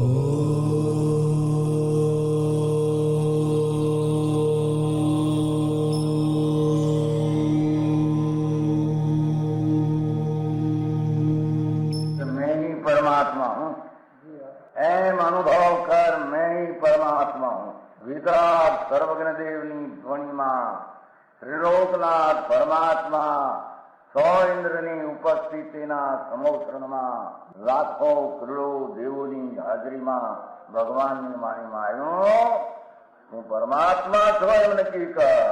मैं ही परमात्मा हूँ, एम अनुभव कर मैं ही परमात्मा हूँ। वितराग सर्वज्ञ देवनी ध्वनिमा त्रिलोकनाथ परमात्मा सौ इंद्રની ઉપસ્થિતિના સમોત્રણમાં લાખો કરોડો દેવોની હાજરીમાં ભગવાનની વાણીમાં આવ્યો, તું પરમાત્મા છો એમ નક્કી કર,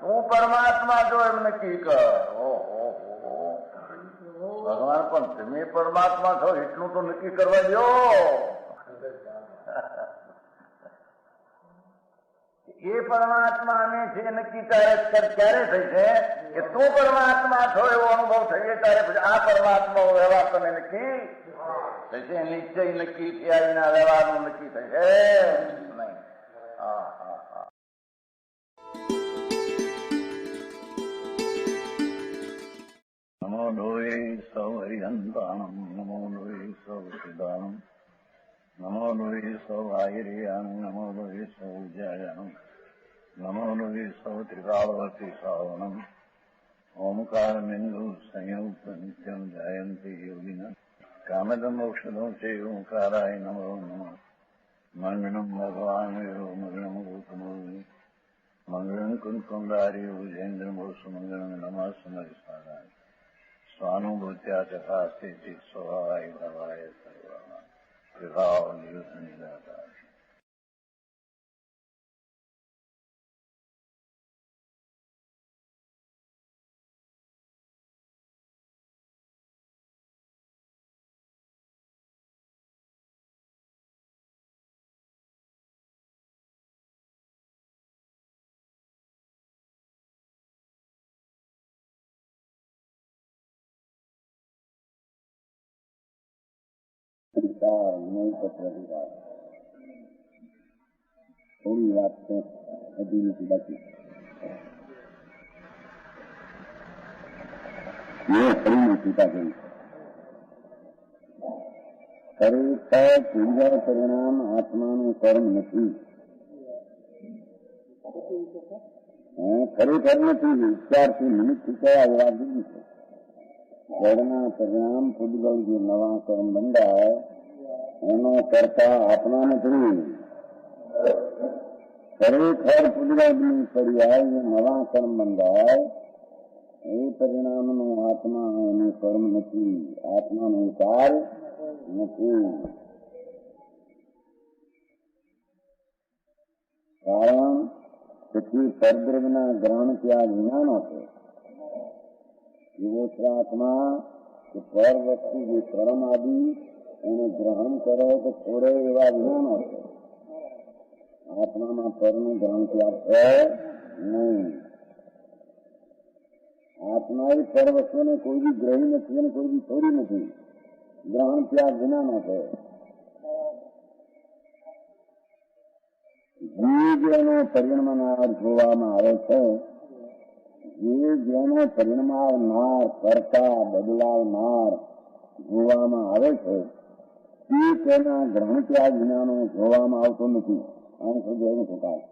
તું પરમાત્મા છો એમ નક્કી કર. ઓહો, ભગવાન પણ તમે પરમાત્મા છો એટલું તો નક્કી કરવા દો. એ પરમાત્માને છે નક્કી ક્યારે થઈ છે કે તું પરમાત્મા છો એવો અનુભવ થઈએ ત્યારે પછી આ પરમાત્મા વ્યવહાર તને નક્કી થશે. નિશ્ચય નક્કી થયા વિના વ્યવહારનું નક્કી થશે નહીં. હા હા હા. નમો લોહે સૌ હરિહંતાણમ, નમો લોહે સૌ સિદ્ધાણમ, નમો લોહે સૌ આયર્યાણમ, નમો લોહે સૌ જયાણમ, નમો લોહે સૌ ત્રિકાળવતી શ્રાવણમ. ઓમકારમિંદુ સંયુક્ત નિત્યમ જાયંતિ યોગિના કામદમ મોક્ષદો છે ઓંકારાય નમો નમઃ. મંગળમ ભગવાન મંગળમ ગૌતમોર્મિ મંગળમ કુંકુંડાર્ય ભુજેન્દ્રમોષ મંગળમ નમઃ સમરિસારાય સ્વાનુભૂત્યા ચકાસ્તે ચિત સ્વભાવાય ભવાય સર્વમાં વિભાવ નિયુત નિરાકાર. થોડી વાત તો હજી નથી બાકી. ફરીને ટીકા કરી ખરેખર પૂર્વ પરિણામ આત્માનું કર્મ નથી. ખરેખર નથી. વિચારથી નિમિત્ત કયા વાદી છે. જળના પરિણામ પૂર્વ જે નવા કર્મ બંધાય એનો કરતા આત્મા નથી. ખરેખર પૂર્વની પર્યાય જે નવા કર્મ બંધાય એ પરિણામનું આત્મા એનું કર્મ નથી. આત્માનો વિકાર નથી. કારણ તેથી પરદ્રવ્યના ગ્રહણ ત્યાં વિનાનો છે. જીવોત્તરાત્મા કે પર વસ્તુ જે કર્મ આદિ એને ગ્રહણ કરે તો છોડે એવા વિનાનો છે. આત્મામાં પરનું ગ્રહણ ત્યાગ છે નહીં. આત્મા એ પર વસ્તુને કોઈ બી ગ્રહી નથી અને કોઈ બી છોડી નથી. ગ્રહણ ત્યાગ વિનાનો છે. જે જેનો પરિણમનાર જોવામાં આવે છે, જે જેનો પરિણમાવનાર કરતા બદલાવનાર જોવામાં આવે છે તે તેના ગ્રહણ ત્યાગ વિનાનો જોવામાં આવતો નથી. આને સુધી એવું શકાય.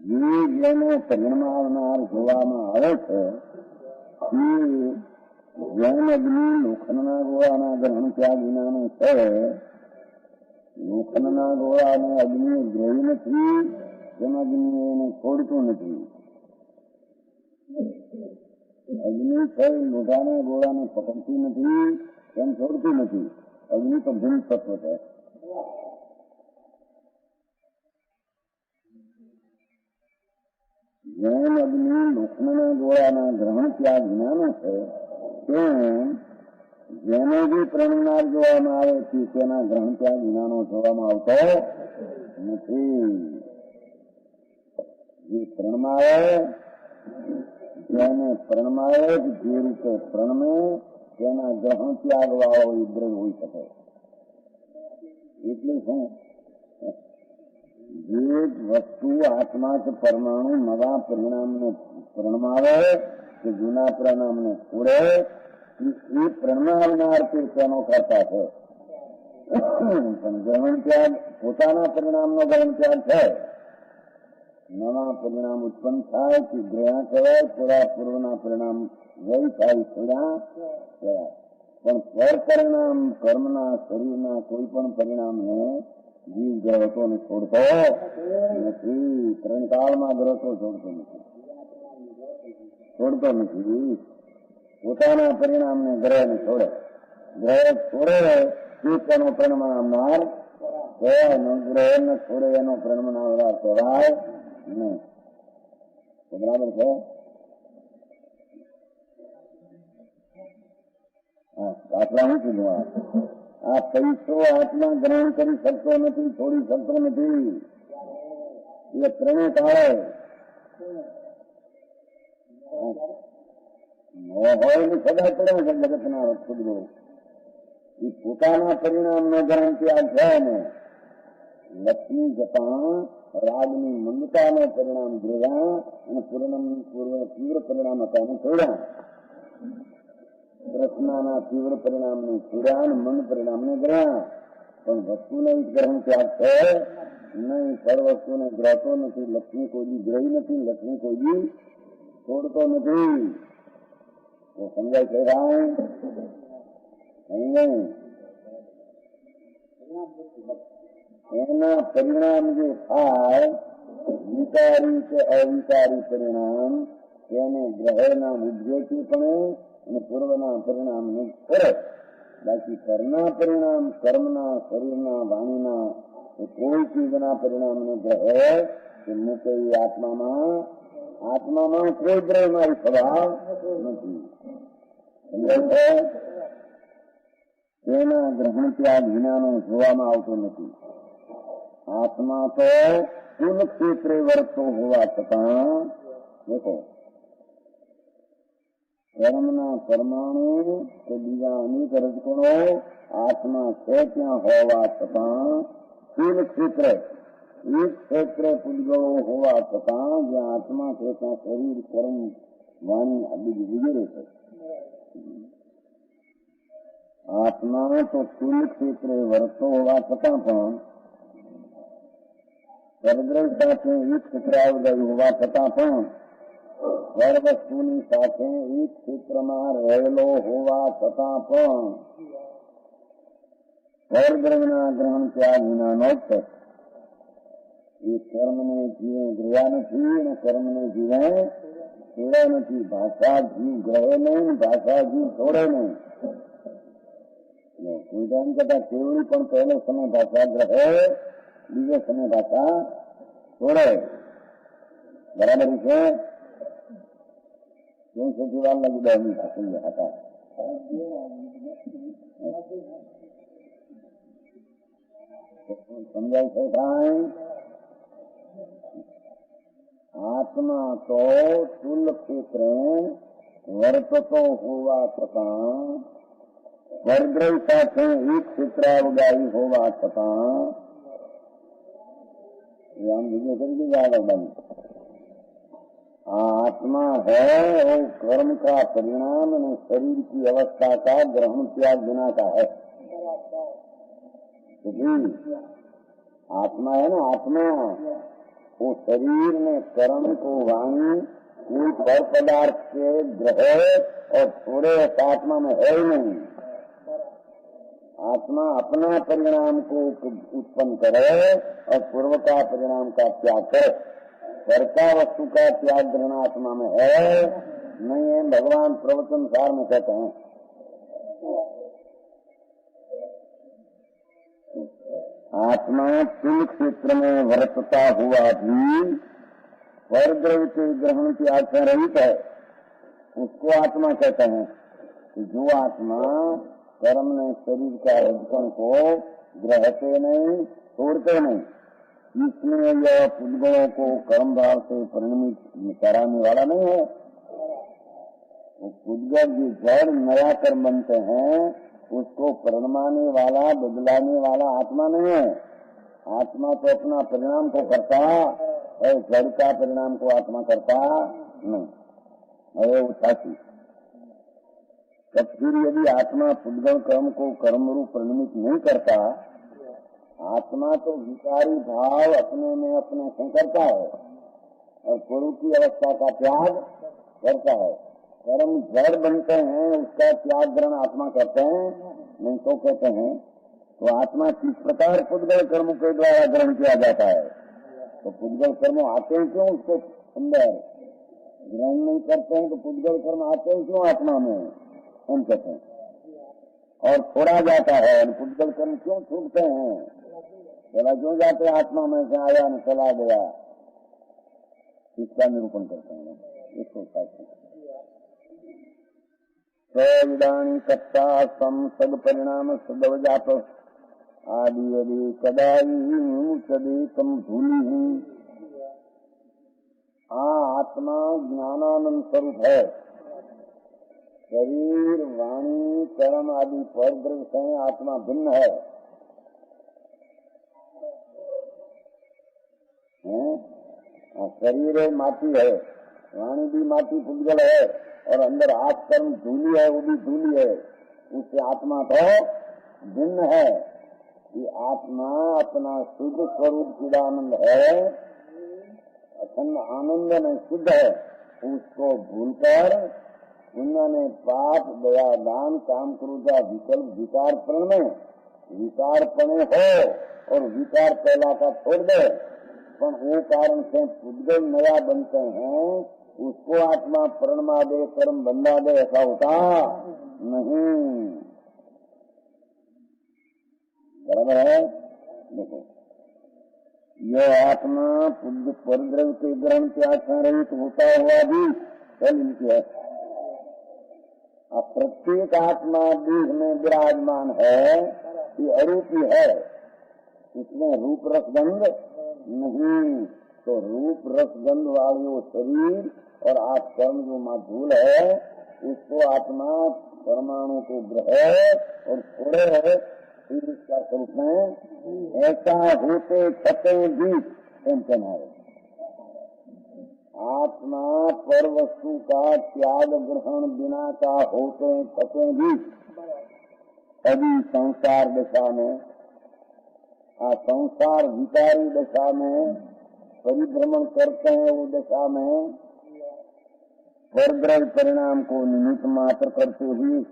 જે જેનો પરિણમાવનાર જોવામાં આવે છે તે જૈન અગ્નિ લોખંડના ગોળાના ગ્રહણ ત્યાગ વિનાનું છે. લોખંડના ગોળાને અગ્નિ ગ્રહી નથી, તેમ અગ્નિ એને છોડતું નથી. અગ્નિ છે લોઢાના ગોળાને પકડતી નથી, તેમ છોડતું નથી. અગ્નિ તો ભિન્ન તત્વ છે. જેમ અગ્નિ લોખંડના ગોળાના ગ્રહણ ત્યાગ વિનાનો છે તેમ જેનો જે પરિણમનાર જોવામાં આવે છે તેના ગ્રહણ ત્યાગ વિનાનો જોવામાં આવતો નથી. જે પ્રણમાવે જેને પ્રણમાવે જે રીતે પ્રણમે તેના ગ્રહણ ત્યાગ વાળો વિદ્રય હોઈ શકે. એટલે શું જે વસ્તુ આત્મા કે પરમાણુ નવા પરિણામને પ્રણમાવે કે જૂના પરિણામને છોડે એ પ્રમાણનાર તે તેનો કરતા છે. પણ ગ્રહણ ત્યાગ પોતાના પરિણામનો ગ્રહણ ત્યાગ છે. નવા પરિણામ ઉત્પન્ન થાય કે ગ્રહણ કહેવાય, પૂરા પૂર્વના પરિણામ વય થાય છોડ્યા કહેવાય. પણ પર પરિણામ કર્મના શરીરના કોઈ પણ પરિણામને જીવ ગ્રહતો ને છોડતો નથી. ત્રણ કાળમાં ગ્રહતો છોડતો નથી. પોતાના પરિણામને ગ્રહને છોડે. ગ્રહ છોડે તેનો પરિણામનાર કહેવાય. ગ્રહ ને છોડે એનો પરિણામનાર કહેવાય નહીં. બરાબર છે. દાખલા હું કીધું, આ પૈસો આત્મા ગ્રહણ કરી શકતો નથી, છોડી શકતો નથી. એ ત્રણે કાળે હોય ને સદા પડે છે જગતના ખુદરો. એ પોતાના પરિણામનો ગ્રહણ ત્યાગ છે ને લક્ષ્મી જતા રાગની મંદતાનો પરિણામ જોયા અને તીવ્ર પરિણામ હતા એને છોડ્યા. પ્રશ્નના તીવ્ર પરિણામને છોડ્યા અને મંદ પરિણામને ગ્રહ્યા. પણ વસ્તુને ગ્રહણ ત્યાગ છે નહીં. સર વસ્તુને ગ્રહતો નથી. લક્ષ્મી કોઈ ગ્રહી નથી, લક્ષ્મી કોઈ છોડતો નથી. તો સમજાય છે ભાઈ? નહીં. એના પરિણામ જે થાય વિકારી કે અવિકારી પરિણામ તેને ગ્રહના ઉદ્યોગથી પણ અને પૂર્વના પરિણામને ફરક. બાકી કરના પરિણામ કર્મના શરીરના વાણીના કોઈ ચીજના પરિણામને ગ્રહે કે મૂકે આત્મામાં કોઈ ગ્રહનારી સ્વભાવ નથી. તેના ગ્રહણ ત્યાગ વિનાનો જોવામાં આવતો નથી. આત્મા તો કુલ ક્ષેત્રે વર્તો હોવા છતાં દેખો કર્મના પરમાણુ કે બીજા અનેક રજકણો આત્મા છે ત્યાં હોવા છતાં કુલ ક્ષેત્ર એક ક્ષેત્ર પૂજગળો હોવા છતાં જ્યાં આત્મા છે ત્યાં શરીર કર્મ વાણી આ બીજી વગેરે છે. આત્મા તો કુલ ક્ષેત્રે વર્તો હોવા છતાં પણ પરદ્રવ સાથે એક ક્ષેત્રાવદાયી હોવા છતાં પણ હર વસ્તુની સાથે એક ક્ષેત્રમાં રહેલો હોવા છતાં પણ પરદ્રવના ગ્રહણ ત્યાગ વિનાનો છે. એ કર્મને જીવે ગ્રહ્યા નથી અને કર્મને જીવે છોડે નથી. ભાષા જીવ ગ્રહે નહીં, ભાષા જીવ છોડે નહીં. એમ કરતા કેવડી પણ પહેલો સમય ભાષા ગ્રહે, બીજો સમય ભાષા છોડે. બરાબર છે. શું સચિવાલ લાગી 10 મિનિટ હતા. સમજાય છે ભાઈ? આત્મા તો સ્થૂલ ક્ષેત્રે વર્તતો હોવા છતાં પરદ્રવ સાથે એક ક્ષેત્રાવગાહી હોવા છતાં આમ બીજો કરી દીધા આગળ બની आत्मा है वो कर्म का परिणाम और शरीर की अवस्था का ग्रहण त्याग बिना का है. आत्मा है ना, आत्मा वो शरीर में कर्म को वाणी कोई पर पदार्थ के ग्रह और थोड़े आत्मा में है ही नहीं. आत्मा अपना परिणाम को उत्पन्न करे और पूर्व का परिणाम का त्याग करे. कर्ता वस्तु का त्याग ग्रहण आत्मा में है नहीं है. भगवान प्रवचन सार में कहते हैं आत्मा स्थूल क्षेत्र में वर्तता हुआ भी परद्रव्य के ग्रहण की आज्ञा रहित है. उसको आत्मा कहते हैं कि जो आत्मा कर्म ने शरीर का रजकण को ग्रहते नहीं, छोड़ते नहीं, इसलिए यह पुद्गलों को कर्म भाव से परिणमित कराने वाला नहीं है. वो पुद्गल जो जड़ नया कर्म बनते हैं उसको परिणमाने वाला, बदलाने वाला आत्मा नहीं है. आत्मा तो अपना परिणाम को करता है, जड़ का परिणाम को आत्मा करता नहीं. अरे वो साथी तब फिर यदि आत्मा पुद्गल कर्म को कर्म रूप परिणमित नहीं करता, आत्मा तो विकारी भाव अपने में अपने से करता है और पूर्व की अवस्था का त्याग करता है। कर्म जड़ बनते हैं, उसका त्याग ग्रहण आत्मा करते हैं, नहीं तो कहते हैं तो आत्मा किस प्रकार पुद्गल कर्म के द्वारा ग्रहण किया जाता है। तो पुद्गल कर्म आते हैं क्यों उसको अंदर ग्रहण नहीं करते हैं, तो पुद्गल कर्म आते हैं क्यों आत्मा में, हम कहते हैं। और छोड़ा जाता है, पुद्गल कर्म क्यों छूटते हैं, चला क्यों जाते हैं, आत्मा में से आया न चला गया, इसका निरूपण करते हैं इसको। इदानी कत्ता सम सद परिणाम सदवजात आदि यदि कदाई कम भूली। आत्मा ज्ञानानंद स्वरूप है। शरीर वाणी कर्म आदि परद्रव्य से आत्मा भिन्न है। शरीर माटी है, वाणी भी माटी पुद्गल है, और अंदर हाथ कर्म धूली है, वो भी धूली है, उससे आत्मा तो भिन्न है। ये आत्मा अपना शुद्ध स्वरूप चिदानंद है, अखंड आनंद में शुद्ध है। उसको भूलकर पुण्य ने पाप दया दान काम क्रोधा विकल्प विकारपण में विकारपणे हो और विकार पहला का छोड़ दे, पर वो कारण से पुद्गल नया बनते हैं, उसको आत्मा प्रणमा दे कर्म बंधा दे, ऐसा होता नहीं। बराबर है। देखो, यह आत्मा परद्रव्य के ग्रहण के आख्या रहित होता हुआ भी फल इनकी है। अब प्रत्येक आत्मा देह में विराजमान है, ये अरूपी है, इसमें रूप रसगंध नहीं। तो रूप रसगंध वाली वो शरीर और आप कर्म जो माधुल है, उसको आत्मा परमाणु को ग्रह और छोड़े है इसका स्वरूप में ऐसा होते छते भी कहना है। आत्मा पर वस्तु का त्याग ग्रहण बिना का होते छते भी अभी संसार दशा में, संसार विकारी दशा में परिभ्रमण करते हैं, वो दशा में परद्रव्य परिणाम को निमित्त मात्र करते हुए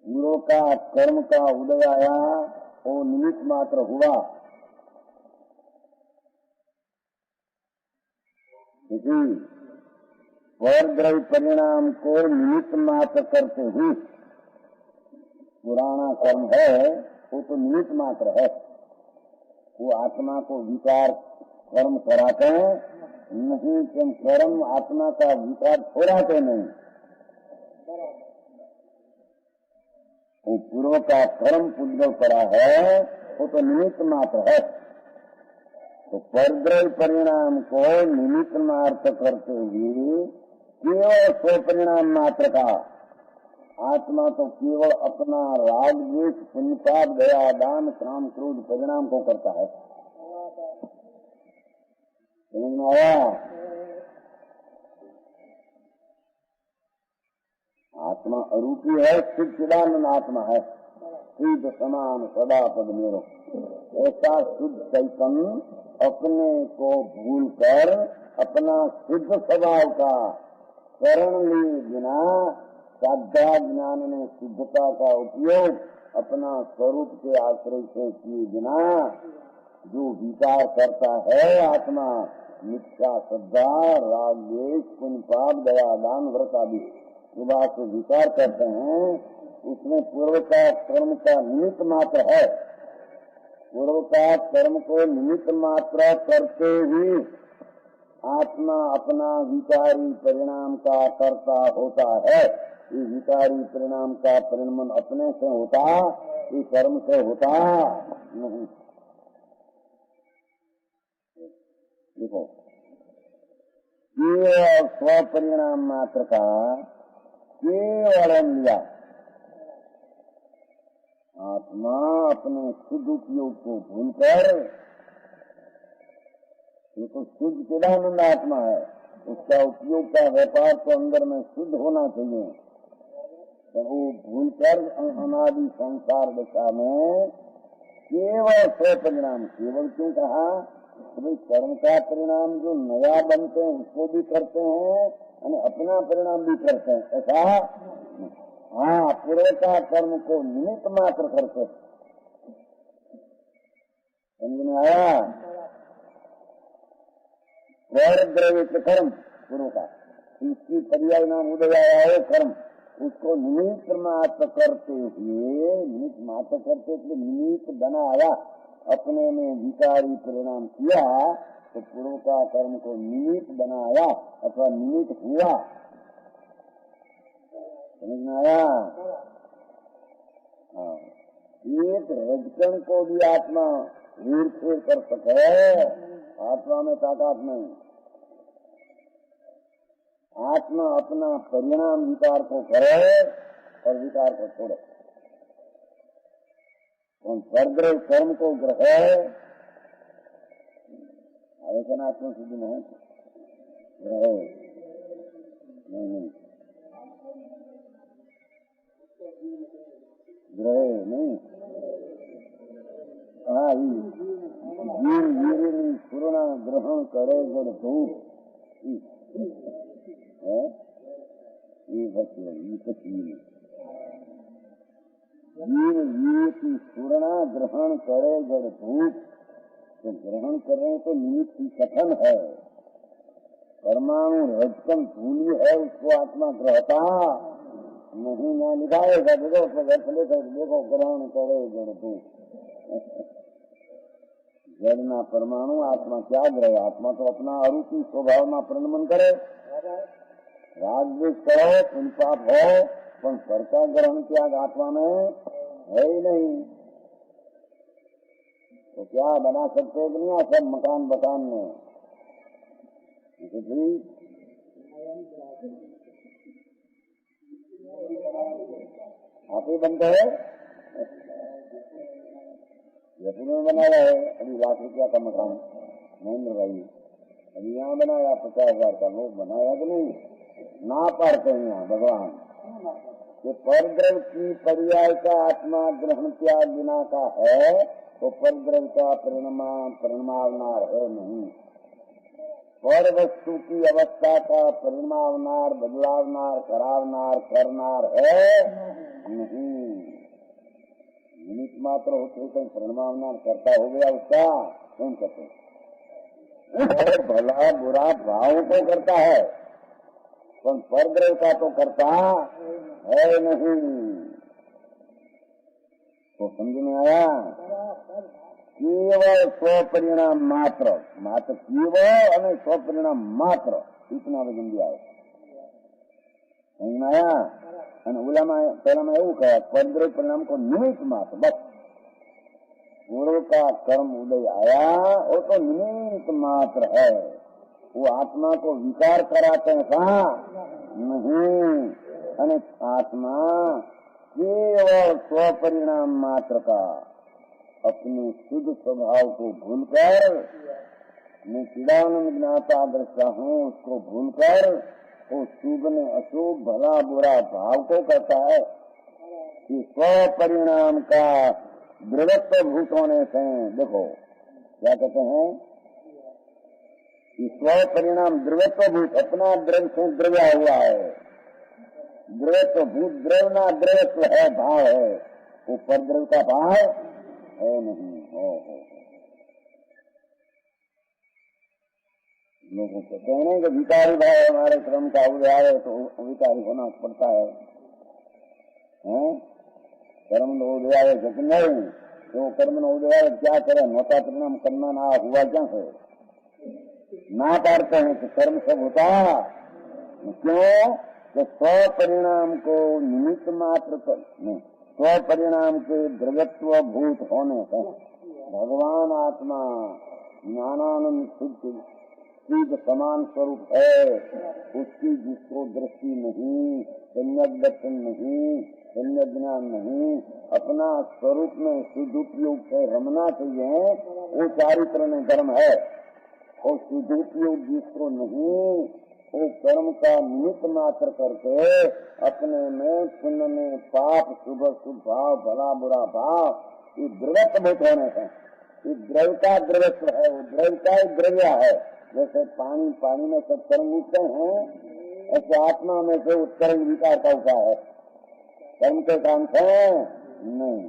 पूर्व का कर्म का उदय आया, वो निमित्त मात्र हुआ। परद्रव्य परिणाम को निमित्त मात्र करते हुए पुराना कर्म है, वो तो निमित्त मात्र है, वो आत्मा को विकार कर्म कराते हैं नहीं, कि कर्म आत्मा का विकार छोड़ाते नहीं। वो पूर्व का कर्म पुद्गल करा है, वो तो निमित्त मात्र है। तो परद्रव्य परिणाम को निमित्त मात्र करते हुए केवल स्वपरिणाम मात्र का आत्मा तो केवल अपना राग द्वेष पुण्य पाप दया दान काम क्रोध परिणाम को करता है। समझ में आया? आत्मा अरूपी है, चिदानंद आत्मा है, शुद्ध समान सदा पद मेरो। ऐसा शुद्ध चैतन्य अपने को भूल कर अपना शुद्ध स्वभाव का शरण लिए बिना साध्या ज्ञान में शुद्धता का उपयोग अपना स्वरूप के आश्रय से किए बिना जो विचार करता है आत्मा, मिथ्या श्रद्धा राग द्वेष पुण्य पाप दया दान व्रत आदि बात से विचार करते हैं, उसमें पूर्व का कर्म का निमित्त मात्र है। पूर्व का कर्म को निमित्त मात्र करते ही आत्मा अपना विकारी परिणाम का कर्ता होता है। ये विकारी परिणाम का परिणमन अपने से होता, ये कर्म से होता नहीं। देखो, ये स्वपरिणाम मात्र का केवल लिया आत्मा अपने शुद्ध उपयोग को भूलकर, ये तो शुद्ध चिदानंद आत्मा है, उसका उपयोग का व्यापार तो अंदर में शुद्ध होना चाहिए। तो वो भूलकर अनादि संसार दशा में केवल स्वपरिणाम, केवल क्यों कहा? तो कर्म का परिणाम जो नया बनते हैं उसको भी करते हैं और अपना परिणाम भी करते हैं, ऐसा? हाँ, पूर्व का कर्म को निमित्त मात्र करते, समझ में आया? द्रव्य कर्म पूर्व का, इसकी पर्याय नाम उदय आया है कर्म, उसको निमित्त मात्र करते हुए, निमित्त मात्र करते हुए निमित्त बनाया, अपने में विकारी परिणाम किया, तो पूर्व का कर्म को निमित्त बनाया अथवा निमित्त हुआ, समझ में आया? हाँ, एक रजकण को भी आत्मा वीर फेर कर सके, आत्मा में ताकत नहीं। आत्मा अपना परिणाम विकार को करे और विकार को छोड़े, और परद्रव्य कर्म को ग्रहे, आवेशन आत्मा सिद्धि में है, ग्रहे नहीं, ग्रहे नहीं, हाँ, वीर पूर्ण ग्रहण करे जड़ धूप, ये की पूर्णा ग्रहण करे जड़ धूप, तो ग्रहण कर रहे तो निमित्त की कथन है, परमाणु रजकन धूली है, उसको आत्मा ग्रहता नहीं, ना लिखाएगा, देखो ग्रहण करे जड़ धूप, जड़ना परमाणु आत्मा क्या ग्रह? आत्मा तो अपना अरूपी स्वभाव में प्रणमन करे, राग द्वेष करो, पुण्य पाप हो, पर स्वर का ग्रहण त्याग आत्मा में है ही नहीं, तो क्या बना सकते कि नहीं? सब मकान बकान में आप ही बनते है, जयपुर में बनाया है अभी ₹1,00,000 का मकान महेंद्र भाई, अभी यहाँ बनाया 50,000 का, लोग बनाया कि नहीं? ना पाते हैं यहाँ भगवान कि परद्रव्य की पर्याय का आत्मा ग्रहण त्याग बिना का है, तो परद्रव्य का परिणामनार है नहीं, पर वस्तु की अवस्था का परिणामनार, बदलावनार, करावनार, करनार है नहीं। निमित्त मात्र होते कहीं परिणामनार करता हो गया उसका कौन कहते, भला बुरा भाव को करता है, पर परद्रव्य का तो करता है नहीं, तो समझ में आया? केवल स्वपरिणाम मात्र, मात्र केवल और स्वपरिणाम मात्र, इतना वजन दिया है, समझ में आया? ओलाમાં પહેલામાં એવું કહે પરદ્રવ્ય પરિણાम को निमित्त मात्र, बस पूर्व का कर्म उदय आया वो तो निमित्त मात्र है, वो आत्मा को विकार कराते हैं कहा नहीं, अने आत्मा केवल स्वपरिणाम मात्र का अपने शुद्ध स्वभाव को भूलकर, मैं चिदानंद ज्ञाता दृष्टा हूँ उसको भूलकर वो शुभ ने अशुभ, भला बुरा भाव को कहता है कि स्वपरिणाम का द्रव्यत्व भूत होने से, देखो क्या कहते हैं कि स्वपरिणाम द्रव्यत्व भूत, अपना द्रव्य से द्रव्या हुआ है, द्रव्यत्व भूत, द्रव्य ना द्रव्यत्व है, भाव है, वो परद्रव्य का भाव है नहीं। हो लोगों को कहने कि विकारी भाव हमारे क्रम का उदय आए तो विकारी होना पड़ता है, कर्म उदय आए कि नहीं, तो कर्म उदय आए क्या करे, नौता परिणाम करना ना हुआ क्या है, ना पाड़ते हैं कि कर्म सब होता, क्यों? तो स्वपरिणाम को निमित्त मात्र स्वपरिणाम के द्रव्यत्व भूत होने से भगवान आत्मा ज्ञानानंद शुद्ध चीज समान स्वरूप है, उसकी जिसको दृष्टि नहीं, सम्यक दर्शन नहीं, सम्यक ज्ञान नहीं, अपना स्वरूप में शुद्धोपयोग से रमना चाहिए, वो चारित्र में धर्म है, और शुद्धोपयोग जिसको नहीं, वो कर्म का निमित्त मात्र करके अपने में पुण्य में पाप शुभ शुभ भाव भला बुरा भाव ये द्रव्यत्व भूत होने हैं। ये द्रव्य का द्रव्यत्व है, वो द्रव्य का ही द्रव्य है। जैसे पानी, पानी में सब कर्म उठते हैं, ऐसे आत्मा में से उत्कर्म विकार का उठा है। कर्म के काम से नहीं,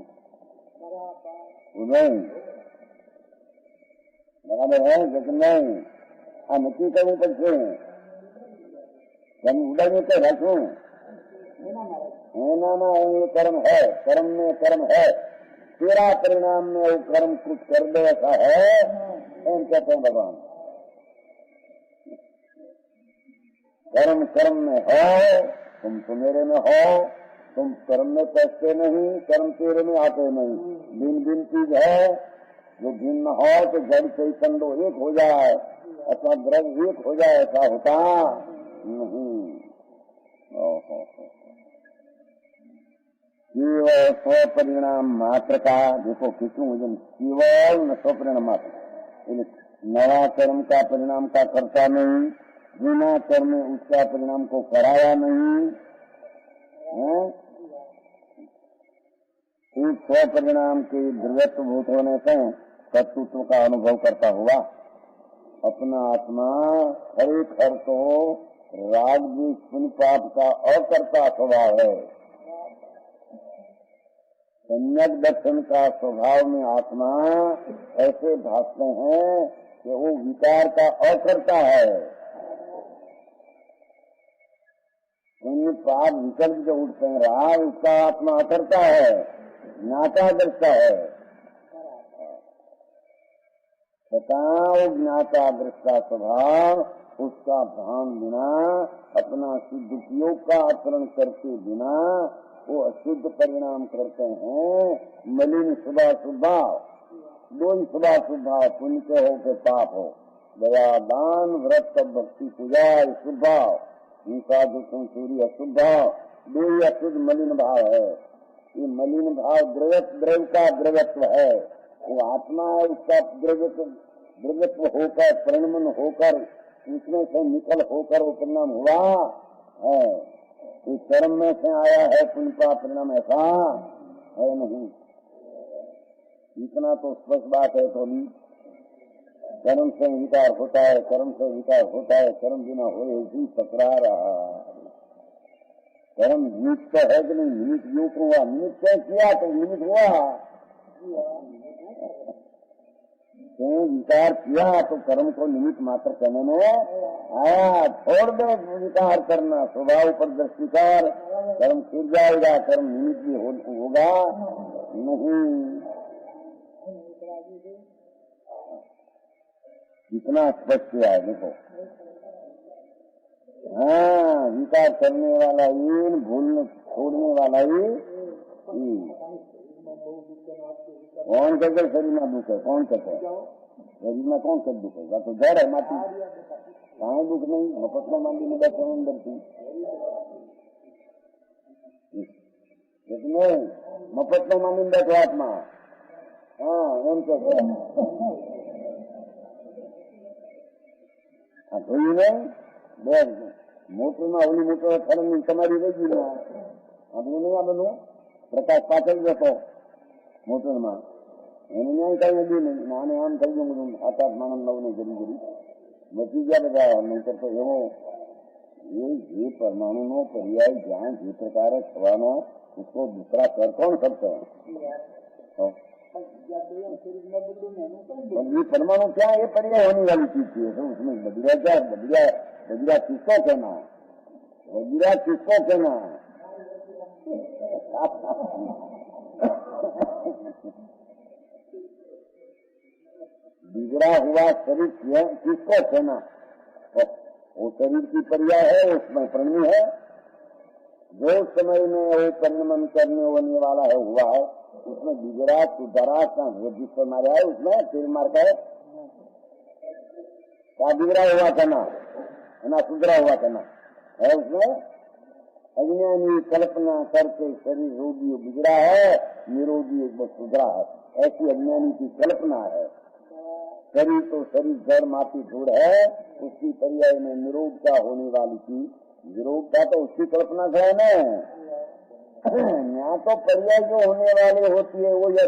नहीं बराबर है, लेकिन नहीं हम नक्की करूँ पक्षे हम उड़ने के रखूं है ना, ये कर्म है, कर्म में कर्म है, तेरा परिणाम में वो कर्म कुछ कर दे ऐसा है, हम कहते हैं भगवान। कर्म कर्म में हो, तुम तो मेरे में हो, तुम कर्म में पैसे नहीं, कर्म तेरे में आते नहीं। भिन्न भिन्न चीज है, जो भिन्न हो तो जड़ चैतन्य एक हो जाए अथवा द्रव्य एक हो जाए, ऐसा होता नहीं। केवल स्वपरिणाम मात्र का देखो कितने वजन, केवल न स्वपरिणाम मात्र, नया कर्म का परिणाम का करता नहीं, बिना कर्म में उसका परिणाम को कराया नहीं है। एक स्वपरिणाम के द्रव्यत्व भूत होने से कर्तृत्व का अनुभव करता हुआ अपना आत्मा खरेखर तो राग द्वेष पुण्य पाप का अकर्ता स्वभाव है। सम्यक दर्शन का स्वभाव में आत्मा ऐसे भासते हैं कि वो विकार का अकर्ता है। पुण्य पाप विकल्प जो उठते हैं राग, उसका आत्मा अकर्ता है, ज्ञाता दृष्टा है। ज्ञाता दृष्टा स्वभाव उसका भान बिना, अपना शुद्ध उपयोग का आचरण करते बिना वो अशुद्ध परिणाम करते हैं। मलिन शुभा शुभाव, दो ही शुभा शुभाव, पुण्य के हो के पाप हो, दया दान व्रत भक्ति पूजा शुभाव, हिंसा दुष्म सूर्य अशुभाव, दो ही अशुद्ध मलिन भाव है। ये मलिन भाव द्रव्य का द्रव्यत्व है, वो आत्मा है, उसका द्रव्यत्व होकर परिणमन होकर उसमें से निकल होकर वो परिणाम हुआ है। इस कर्म में से आया है पुण्य का परिणाम, ऐसा है नहीं। इतना तो स्पष्ट बात है। तो भी कर्म से विकार होता है, कर्म से विकार होता है, कर्म बिना होए ही पकड़ा रहा। कर्म निमित्त है कि नहीं, निमित्त योग हुआ, निमित्त किया तो निमित्त हुआ। विकार किया तो कर्म को निमित्त मात्र करने में आया। छोड़ दे विकार करना, स्वभाव पर दृष्टिकार, कर्म फिर जाएगा, कर्म निमित्त भी होगा नहीं। कितना स्पष्ट किया है देखो। हाँ, विकार करने वाला ही, भूलने छोड़ने वाला ही। कौन कहते शरीर में दुख है, कौन कहते हैं शरीर में कौन कर दुख है, तो जड़ है माटी, कहाँ दुख नहीं। मफतला मांडी में बैठे अंदर थी, इसमें मफतला मांडी में बैठो आत्मा। हाँ एम कहते हैं थोड़ी नहीं मोटर में अवली मोटर खड़ी તમારી રહી ગઈ આપણે નહીં આ બધું પ્રકાશ પાછળ જતો મોટરમાં એને ન્યાય કઈ નથી નહીં, આને આમ થઈ ગયું બધું 7-8 માણસ લવને જરી જરી બચી ગયા બધા। નહીં તો એવો એ જે પરમાણુનો પર્યાય જ્યાં જે પ્રકારે થવાનો उसको दूसरा कर कौन सकते हैं। ये परमाणु क्या है, ये पर्याय होने वाली चीज थी, उसमें बदिरा क्या, बदिरा किसको कहना है, बदिरा किसको कहना है। बिगड़ा हुआ शरीर किसको कहना, वो शरीर की पर्याय है, उसमें प्रणमी है। जो समय में वो परिणमन करने होने वाला है हुआ है, उसमें बिगड़ा सुधारा का जिस पर मारा है उसमें फिर मार का है क्या बिगड़ा हुआ कहना है ना, सुधरा हुआ कहना है। उसमें अज्ञानी कल्पना करके शरीर रोगी बिगड़ा है, निरोगी एक बार सुधरा है, ऐसी अज्ञानी की कल्पना है। शरीर तो शरीर जड़ माटी धूड़ है, उसकी पर्याय में निरोगता होने वाली चीज, निरोगता तो उसकी कल्पना है न। यहाँ तो पर्याय जो होने वाली होती है वो यह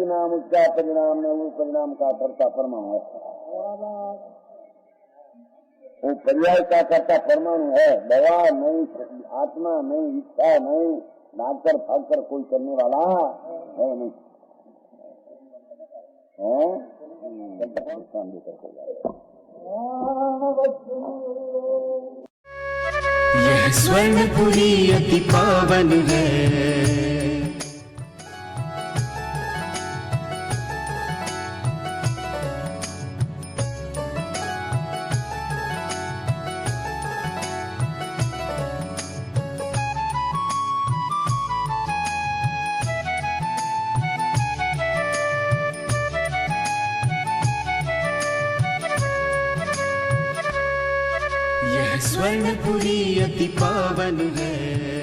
नाम उसका परिणाम में वो परिणाम का कर्ता परमाणु है, वो पर्याय का कर्ता परमाणु है। दवा नहीं, आत्मा नहीं, इच्छा नहीं, डॉक्टर फाकर कोई करने वाला है नहीं है। यह स्वर्णपुरी अति पावन है, यह स्वर्णपुरी अति पावन है।